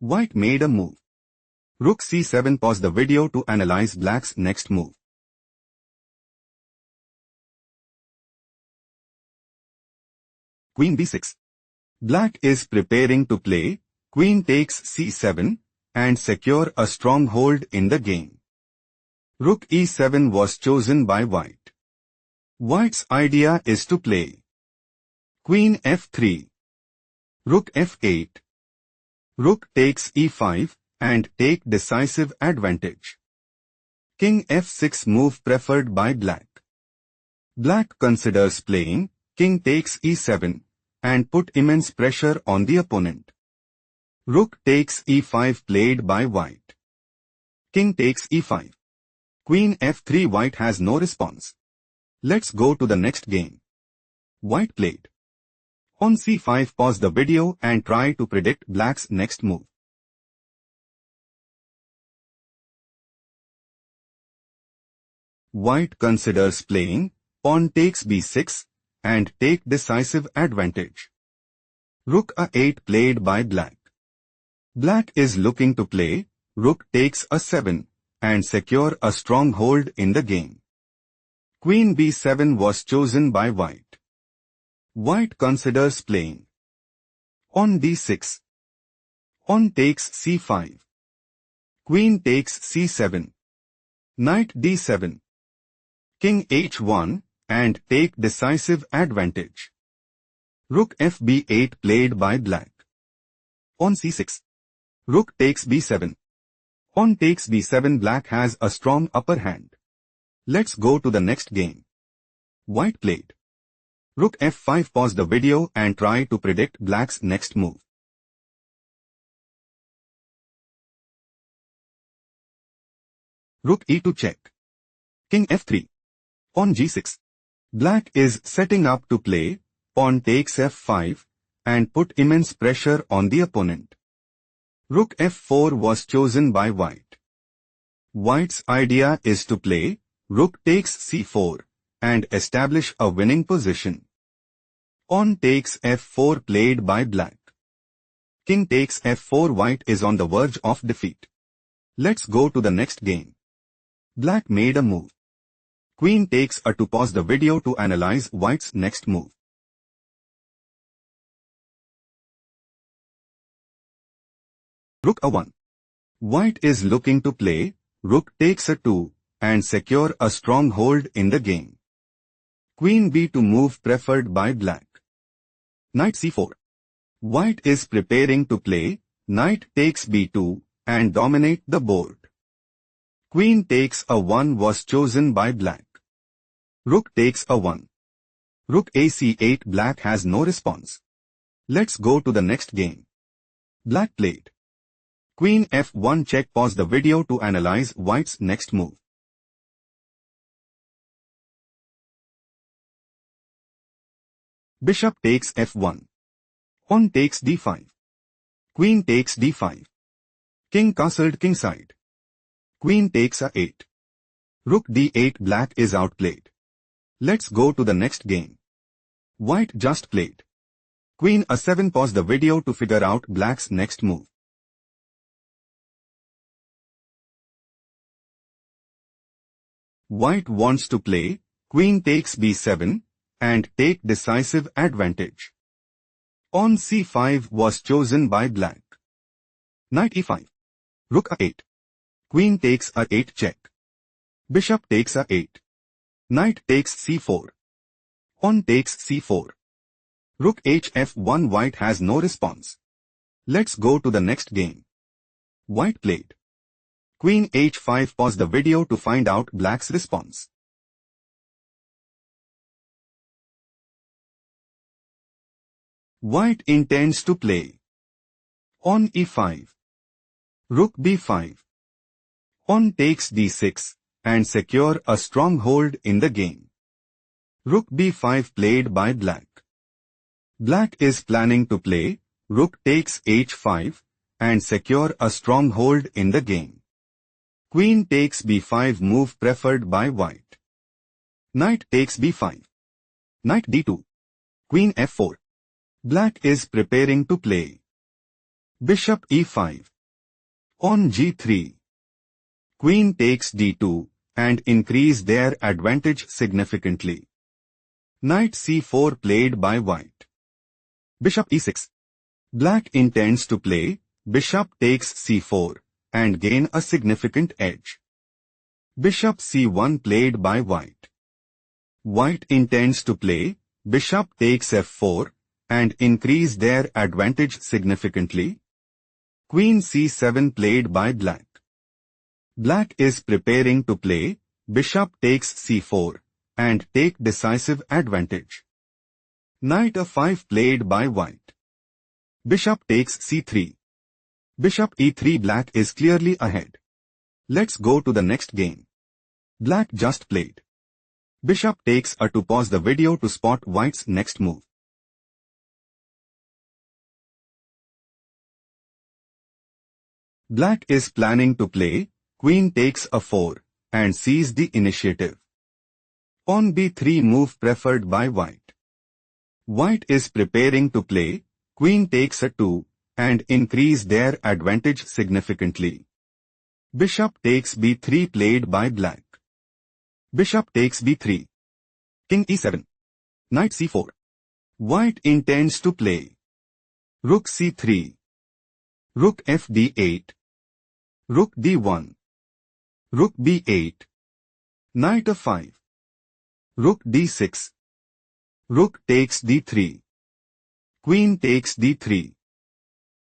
White made a move. Rook c7. Pause the video to analyze black's next move. Queen b6. Black is preparing to play queen takes c7 and secure a stronghold in the game. Rook e7 was chosen by white. White's idea is to play queen f3, rook f8, rook takes e5 and take decisive advantage. King f6 move preferred by black. Black considers playing king takes e7 and put immense pressure on the opponent. Rook takes e5 played by white. King takes e5. Queen f3. White has no response. Let's go to the next game. White played on c5. Pause the video and try to predict black's next move. White considers playing pawn takes b6 and take decisive advantage. Rook a8 played by black. Black is looking to play rook takes a7 and secure a stronghold in the game. Queen b7 was chosen by white. White considers playing on d6. On takes c5. Queen takes c7. Knight d7. King h1 and take decisive advantage. Rook fb8 played by black. On c6. Rook takes b7. On takes b7. Black has a strong upper hand. Let's go to the next game. White played rook f5. Pause the video and try to predict black's next move. Rook e2 check. King f3. On g6. Black is setting up to play pawn takes f5 and put immense pressure on the opponent. Rook f4 was chosen by white. White's idea is to play rook takes c4 and establish a winning position. Pawn takes f4 played by black. King takes f4. White is on the verge of defeat. Let's go to the next game. Black made a move. Queen takes a2. Pause the video to analyze white's next move. Rook a1. White is looking to play rook takes a2 and secure a stronghold in the game. Queen b2 move preferred by black. Knight c4. White is preparing to play knight takes b2 and dominate the board. Queen takes a1 was chosen by black. Rook takes a1. Rook ac8. Black has no response. Let's go to the next game. Black played queen f1 check. Pause the video to analyze white's next move. Bishop takes f1. Pawn takes d5. Queen takes d5. King castled kingside. Queen takes a8. Rook d8. Black is outplayed. Let's go to the next game. White just played queen a7. Pause the video to figure out black's next move. White wants to play queen takes b7 and take decisive advantage. Pawn c5 was chosen by black. Knight e5. Rook a8. Queen takes a8 check. Bishop takes a8. Knight takes c4. Pawn takes c4. Rook hf1. White has no response. Let's go to the next game. White played queen h5. Pause the video to find out black's response. White intends to play pawn e5. Rook b5. Pawn takes d6 and secure a stronghold in the game. Rook b5 played by black. Black is planning to play rook takes h5 and secure a stronghold in the game. Queen takes b5 move preferred by white. Knight takes b5. Knight d2. Queen f4. Black is preparing to play bishop e5. On g3, queen takes d2 and increase their advantage significantly. Knight c4 played by white. Bishop e6. Black intends to play bishop takes c4 and gain a significant edge. Bishop c1 played by white. White intends to play bishop takes f4 and increase their advantage significantly. Queen c7 played by black. Black is preparing to play bishop takes c4 and take decisive advantage. Knight a5 played by white. Bishop takes c3. Bishop e3. Black is clearly ahead. Let's go to the next game. Black just played. Bishop takes a. To pause the video to spot white's next move. Black is planning to play queen takes a4 and seize the initiative. On b3 move preferred by white. White is preparing to play queen takes a2 and increase their advantage significantly. Bishop takes b3 played by black. Bishop takes b3. King e7. Knight c4. White intends to play rook c3. Rook f d8. Rook d1. Rook b8. Knight f5. Rook d6. Rook takes d3. Queen takes d3.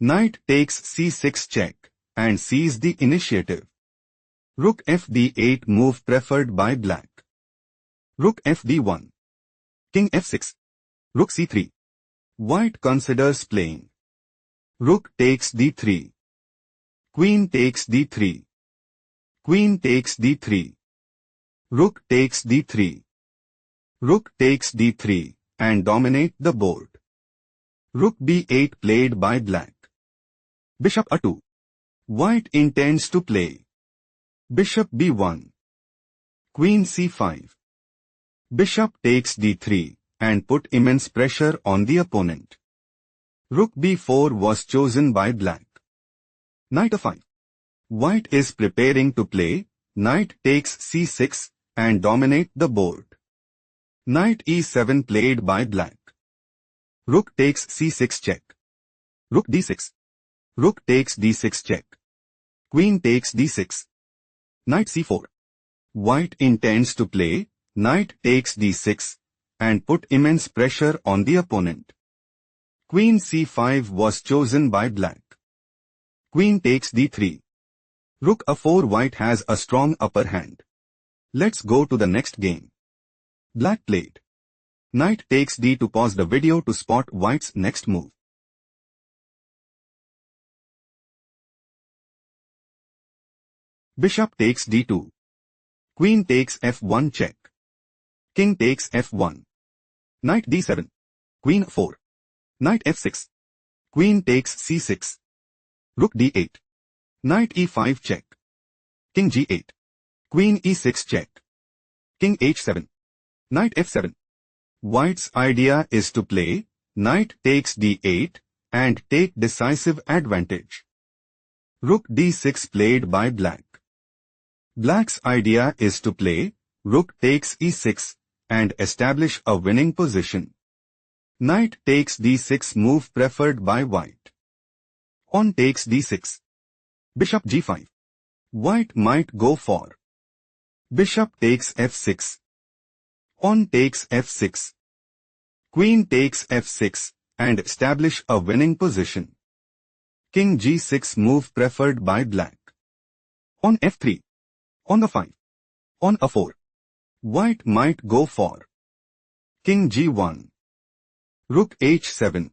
Knight takes c6 check and seize the initiative. Rook f d8 move preferred by black. Rook f d1. King f6. Rook c3. White considers playing rook takes d3. Queen takes d3. Queen takes d3. Rook takes d3. Rook takes d3 and dominate the board. Rook b8 played by black. Bishop a2. White intends to play bishop b1. Queen c5. Bishop takes d3 and put immense pressure on the opponent. Rook b4 was chosen by black. Knight a5. White is preparing to play knight takes c6 and dominate the board. Knight e7 played by black. Rook takes c6 check. Rook d6. Rook takes d6 check. Queen takes d6. Knight c4. White intends to play knight takes d6 and put immense pressure on the opponent. Queen c5 was chosen by black. Queen takes d3. Rook a4. White has a strong upper hand. Let's go to the next game. Black played knight takes d. To pause the video to spot white's next move. Bishop takes d2. Queen takes f1 check. King takes f1. Knight d7. Queen 4. Knight f6. Queen takes c6. Rook d8. Knight e5 check. King g8. Queen e6 check. King h7. Knight f7. White's idea is to play knight takes d8 and take decisive advantage. Rook d6 played by black. Black's idea is to play rook takes e6 and establish a winning position. Knight takes d6 move preferred by white. Pawn takes d6. Bishop g5. White might go for bishop takes f6. Pawn takes f6. Queen takes f6 and establish a winning position. King g6 move preferred by black. On f3. On a5. On a4. White might go for King g1. Rook h7.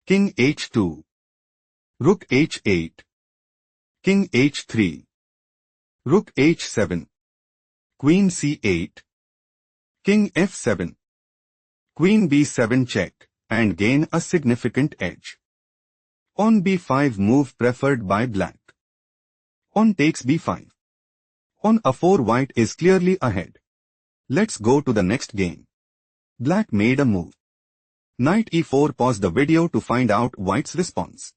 King h2. Rook h8. King h3. Rook h7. Queen c8. King f7. Queen b7 check and gain a significant edge. On b5 move preferred by black. Pawn takes b5. On a4 white is clearly ahead. Let's go to the next game. Black made a move. Knight e4. Pause the video to find out white's response.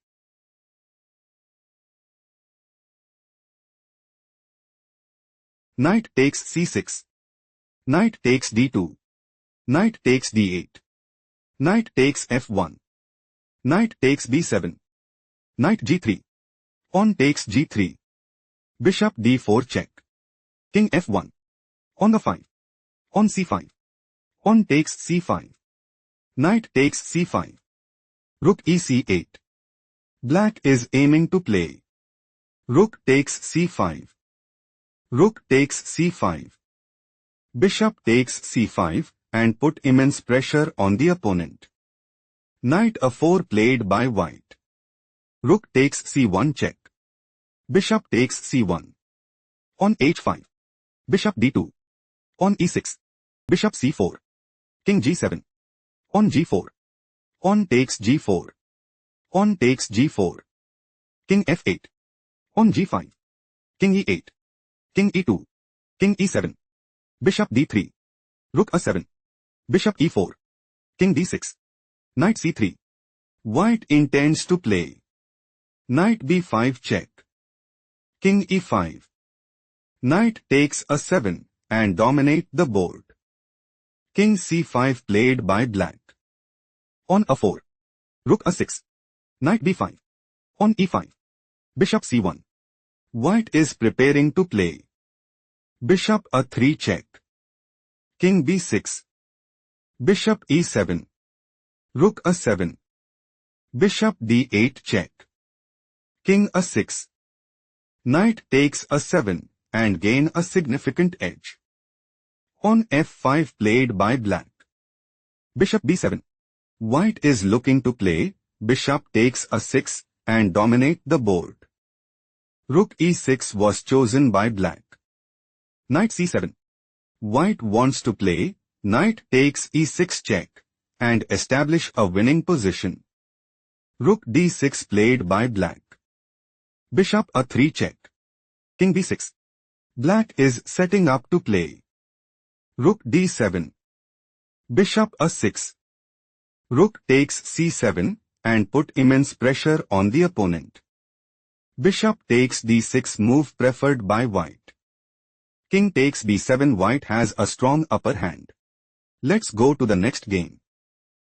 Knight takes c6. Knight takes d2. Knight takes d8. Knight takes f1. Knight takes b7. Knight g3. Pawn takes g3. Bishop d4 check. King f1. On the 5. On c5. Pawn takes c5. Knight takes c5. Rook ec8. Black is aiming to play. Rook takes c5. Rook takes c5. Bishop takes c5 and put immense pressure on the opponent. Knight a4 played by white. Rook takes c1 check. Bishop takes c1. On h5. Bishop d2. On e6. Bishop c4. King g7. On g4. Pawn takes g4. Pawn takes g4. King f8. On g5. King e8. King e2. King e7. Bishop d3. Rook a7. Bishop e4. King d6. Knight c3. White intends to play. Knight b5 check. King e5. Knight takes a7 and dominate the board. King c5 played by black. On a4. Rook a6. Knight b5. On e5. Bishop c1. White is preparing to play. Bishop a3 check. King b6. Bishop e7. Rook a7. Bishop d8 check. King a6. Knight takes a7 and gain a significant edge. On f5 played by black. Bishop b7. White is looking to play. Bishop takes a6 and dominate the board. Rook e6 was chosen by black. Knight c7. White wants to play. Knight takes e6 check and establish a winning position. Rook d6 played by black. Bishop a3 check. King b6. Black is setting up to play. Rook d7. Bishop a6. Rook takes c7 and put immense pressure on the opponent. Bishop takes d6 move preferred by white. King takes b7. White has a strong upper hand. Let's go to the next game.